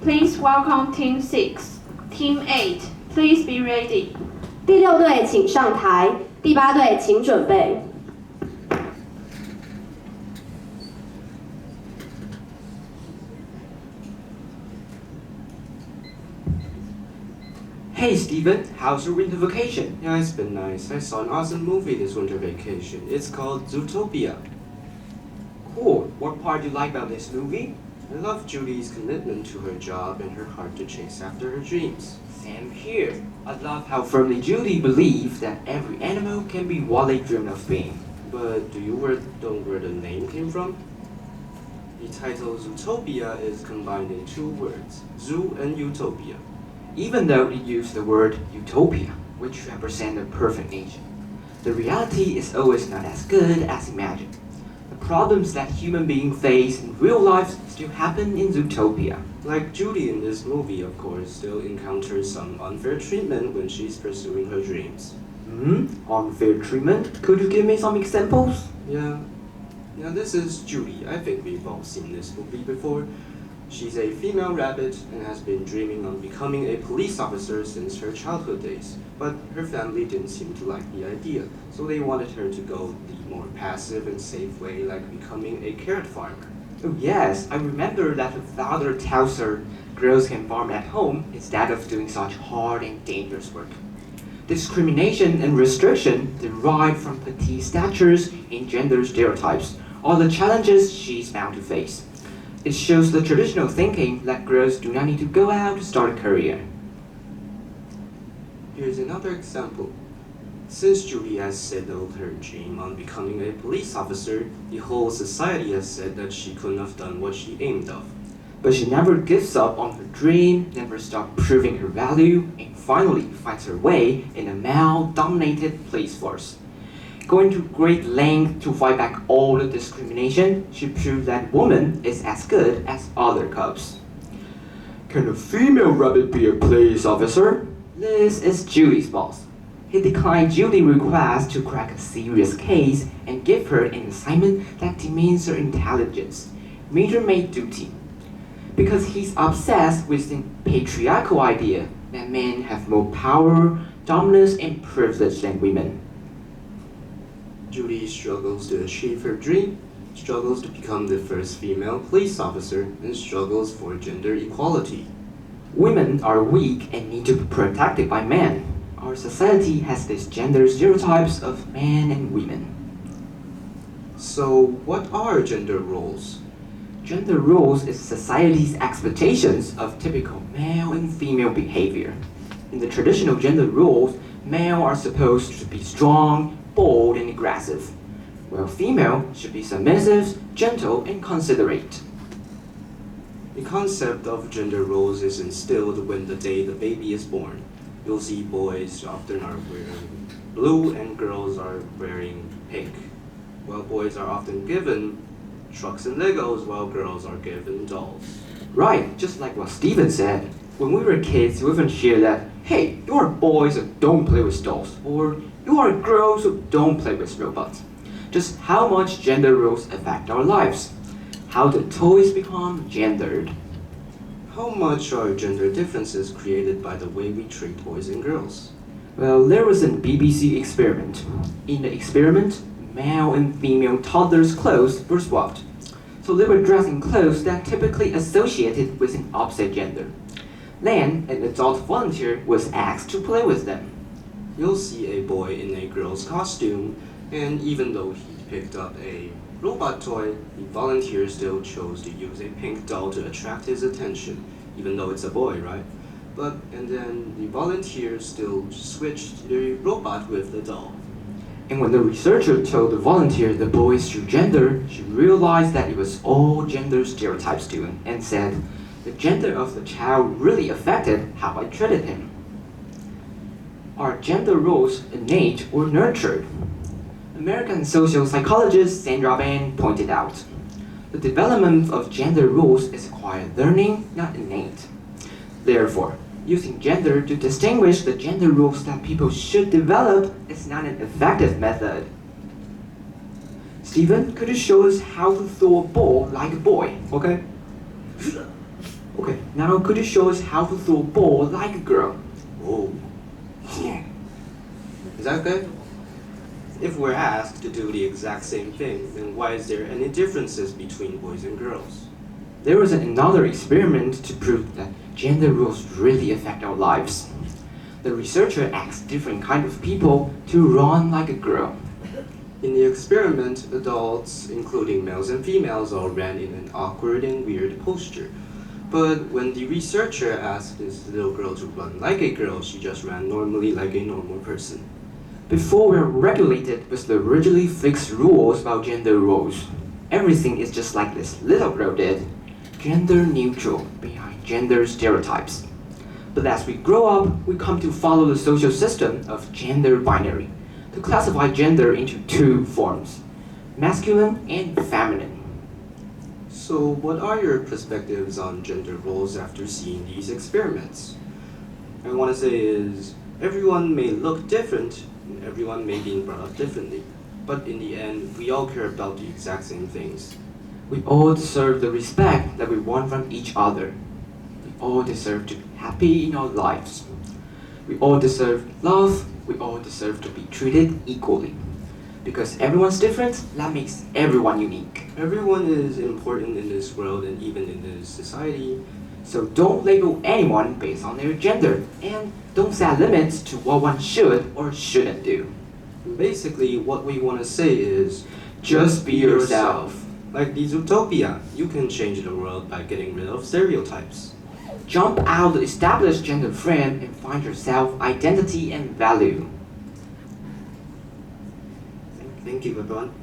Please welcome Team 6. Team 8, please be ready. 第6队请上台，第8队请准备。Hey Steven, how's your winter vacation? Yeah, it's been nice. I saw an awesome movie this winter vacation. It's called Zootopia. Cool. What part do you like about this movie? I love Judy's commitment to her job and her heart to chase after her dreams. Same here. I love how firmly Judy believes that every animal can be what they dream of being. But do you know where the name came from? The title Zootopia is combined in 2 words, zoo and utopia. Even though it used the word utopia, which represents a perfect nature, the reality is always not as good as imagined. The problems that human beings face in real life still happen in Zootopia. Like Judy in this movie, of course, still encounters some unfair treatment when she's pursuing her dreams. Unfair treatment? Could you give me some examples? Yeah, this is Judy. I think we've all seen this movie before. She's a female rabbit and has been dreaming of becoming a police officer since her childhood days, but her family didn't seem to like the idea, so they wanted her to go the more passive and safe way, like becoming a carrot farmer. Oh yes, I remember that her father tells her girls can farm at home instead of doing such hard and dangerous work. Discrimination and restriction derived from petite statures and gender stereotypes are the challenges she's bound to face. It shows the traditional thinking that girls do not need to go out to start a career. Here's another example. Since Judy has settled her dream on becoming a police officer, the whole society has said that she couldn't have done what she aimed of. But she never gives up on her dream, never stops proving her value, and finally finds her way in a male-dominated police force. Going to great lengths to fight back all the discrimination, she proved that woman is as good as other cubs. Can a female rabbit be a police officer? This is Judy's boss. He declined Judy's request to crack a serious case and give her an assignment that demands her intelligence, major maid duty. Because he's obsessed with the patriarchal idea that men have more power, dominance, and privilege than women. Judy struggles to achieve her dream, struggles to become the first female police officer, and struggles for gender equality. Women are weak and need to be protected by men. Our society has these gender stereotypes of men and women. So, what are gender roles? Gender roles is society's expectations of typical male and female behavior. In the traditional gender roles, male are supposed to be strong, bold, and aggressive, while female should be submissive, gentle, and considerate. The concept of gender roles is instilled when the day the baby is born. You'll see boys often are wearing blue and girls are wearing pink, while boys are often given trucks and Legos while girls are given dolls. Right, just like what Steven said. When we were kids, we often hear that, hey, you are boys, so don't play with dolls, or you are girls, so don't play with robots. Just how much gender roles affect our lives. How do toys become gendered? How much are gender differences created by the way we treat boys and girls? Well, there was a BBC experiment. In the experiment, male and female toddlers' clothes were swapped. So they were dressed in clothes that typically associated with an opposite gender. Then, an adult volunteer was asked to play with them. You'll see a boy in a girl's costume, and even though he picked up a robot toy, the volunteer still chose to use a pink doll to attract his attention, even though it's a boy, right? And then the volunteer still switched the robot with the doll. And when the researcher told the volunteer the boy's true gender, she realized that it was all gender stereotypes doing, and said, the gender of the child really affected how I treated him. Are gender roles innate or nurtured? American social psychologist Sandra Van pointed out, the development of gender roles is acquired learning, not innate. Therefore, using gender to distinguish the gender roles that people should develop is not an effective method. Steven, could you show us how to throw a ball like a boy? Okay. Okay, now could you show us how to throw a ball like a girl? Whoa. Yeah. Is that good? If we're asked to do the exact same thing, then why is there any differences between boys and girls? There was another experiment to prove that gender roles really affect our lives. The researcher asked different kinds of people to run like a girl. In the experiment, adults, including males and females, all ran in an awkward and weird posture. But when the researcher asked this little girl to run like a girl, she just ran normally like a normal person. Before we were regulated with the rigidly fixed rules about gender roles, everything is just like this little girl did, gender neutral, behind gender stereotypes. But as we grow up, we come to follow the social system of gender binary, to classify gender into two forms, masculine and feminine. So, what are your perspectives on gender roles after seeing these experiments? I want to say is, everyone may look different, and everyone may be brought up differently, but in the end, we all care about the exact same things. We all deserve the respect that we want from each other. We all deserve to be happy in our lives. We all deserve love. We all deserve to be treated equally. Because everyone's different, that makes everyone unique. Everyone is important in this world and even in this society. So don't label anyone based on their gender, and don't set limits to what one should or shouldn't do. Basically, what we want to say is, Just be yourself. Like the Zootopia, you can change the world by getting rid of stereotypes. Jump out the established gender frame and find your self-identity and value. Thank you, everyone.